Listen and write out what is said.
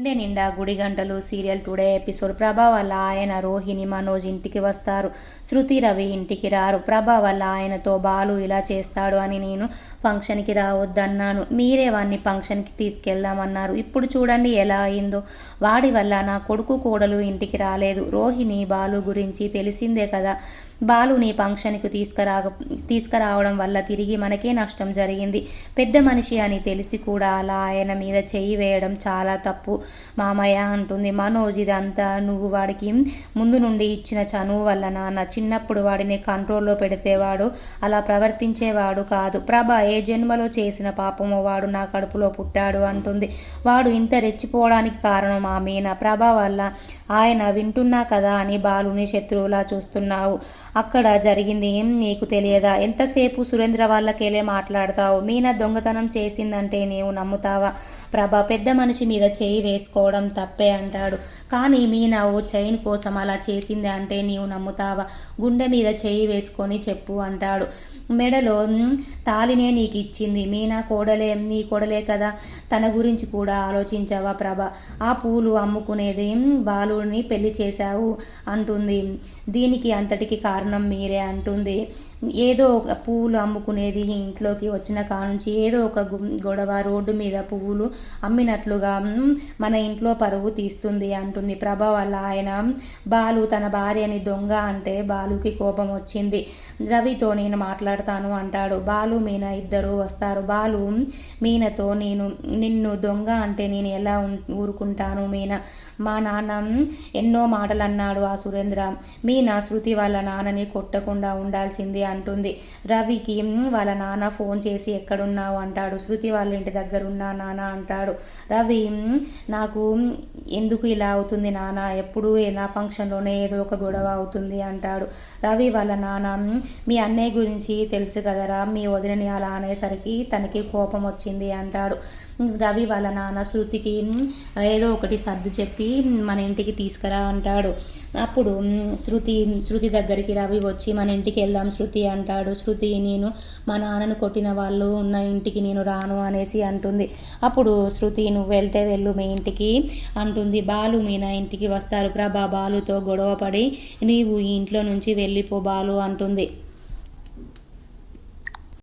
గుండె నిండా గుడి గంటలు సీరియల్ టుడే ఎపిసోడ్. ప్రభా వాళ్ళ ఆయన రోహిణి మనోజ్ ఇంటికి వస్తారు. శృతి రవి ఇంటికి రారు. ప్రభా వాళ్ళ ఆయనతో బాలు ఇలా చేస్తాడు అని నేను ఫంక్షన్కి రావద్దన్నాను, మీరే వాడిని ఫంక్షన్కి తీసుకెళ్దామన్నారు. ఇప్పుడు చూడండి ఎలా అయిందో. వాడి వల్ల నా కొడుకు కోడలు ఇంటికి రాలేదు. రోహిణి బాలు గురించి తెలిసిందే కదా. బాలుని ఫంక్షన్కి తీసుకురావడం వల్ల తిరిగి మనకే నష్టం జరిగింది. పెద్ద మనిషి అని తెలిసి కూడా అలా ఆయన మీద చెయ్యి వేయడం చాలా తప్పు మామయ్య అంటుంది. మనోజ్, ఇదంతా నువ్వు వాడికి ముందు నుండి ఇచ్చిన చనువు వల్ల నాన్న. చిన్నప్పుడు వాడిని కంట్రోల్లో పెడితే వాడు అలా ప్రవర్తించేవాడు కాదు. ప్రభ ఏ జన్మలో చేసిన పాపమో వాడు నా కడుపులో పుట్టాడు అంటుంది. వాడు ఇంత రెచ్చిపోవడానికి కారణం మా మీనా. ప్రభ వల్ల ఆయన వింటున్నా కదా అని బాలుని శత్రువులా చూస్తున్నావు. అక్కడ జరిగింది ఏం నీకు తెలియదా? ఎంతసేపు సురేంద్ర వాళ్ళకెళ్ళే మాట్లాడతావు. మీనా దొంగతనం చేసిందంటే నీవు నమ్ముతావా? ప్రభ పెద్ద మనిషి మీద చేయి వేసుకోవడం తప్పే అంటాడు. కానీ మీనా ఓ చైన్ కోసం అలా చేసింది అంటే నీవు నమ్ముతావా? గుండె మీద చేయి వేసుకొని చెప్పు అంటాడు. మెడలో తాలినే నీకు ఇచ్చింది మీనా కోడలే, నీ కోడలే కదా. తన గురించి కూడా ఆలోచించావా ప్రభ? ఆ పూలు అమ్ముకునేది బాలుని పెళ్లి చేశావు అంటుంది. దీనికి అంతటికి కారణం మీరే అంటుంది. ఏదో ఒక పువ్వులు అమ్ముకునేది ఇంట్లోకి వచ్చిన కానుంచి ఏదో ఒక గొడవ, రోడ్డు మీద పువ్వులు అమ్మినట్లుగా మన ఇంట్లో పరువు తీస్తుంది అంటుంది. ప్రభ వల్ల ఆయన బాలు తన భార్యని దొంగ అంటే బాలుకి కోపం వచ్చింది. రవితో నేను మాట్లాడతాను అంటాడు. బాలు మీనా ఇద్దరు వస్తారు. బాలు మీనతో నిన్ను దొంగ అంటే నేను ఎలా ఊరుకుంటాను మీనా? మా నాన్న ఎన్నో మాటలు అన్నాడు ఆ సురేంద్ర. మీనా శృతి వాళ్ళ నాన్నని కొట్టకుండా ఉండాల్సింది అంటుంది. రవికి వాళ్ళ నాన్న ఫోన్ చేసి ఎక్కడున్నావు అంటాడు. శృతి వాళ్ళ ఇంటి దగ్గర ఉన్నా నాన్న అంటాడు. రవి, నాకు ఎందుకు ఇలా అవుతుంది నాన్న? ఎప్పుడు నా ఫంక్షన్లోనే ఏదో ఒక గొడవ అవుతుంది అంటాడు. రవి వాళ్ళ నాన్న, మీ అన్నయ్య గురించి తెలుసు కదరా, మీ వదినని అలా అనేసరికి తనకి కోపం వచ్చింది అంటాడు. రవి వాళ్ళ నాన్న శృతికి ఏదో ఒకటి సర్దు చెప్పి మన ఇంటికి తీసుకురా అంటాడు. అప్పుడు శృతి దగ్గరికి రవి వచ్చి మన ఇంటికి వెళ్దాం శృతి అంటాడు. శృతి, నేను మా నాన్నను కొట్టిన వాళ్ళు ఉన్న ఇంటికి నేను రాను అనేసి అంటుంది. అప్పుడు శృతి, నువ్వు వెళ్తే వెళ్ళు మీ ఇంటికి అంటుంది. బాలు మీనా ఇంటికి వస్తారు. ప్రభా బాలుతో గొడవ పడి నీవు ఈ ఇంట్లో నుంచి వెళ్ళిపో బాలు అంటుంది.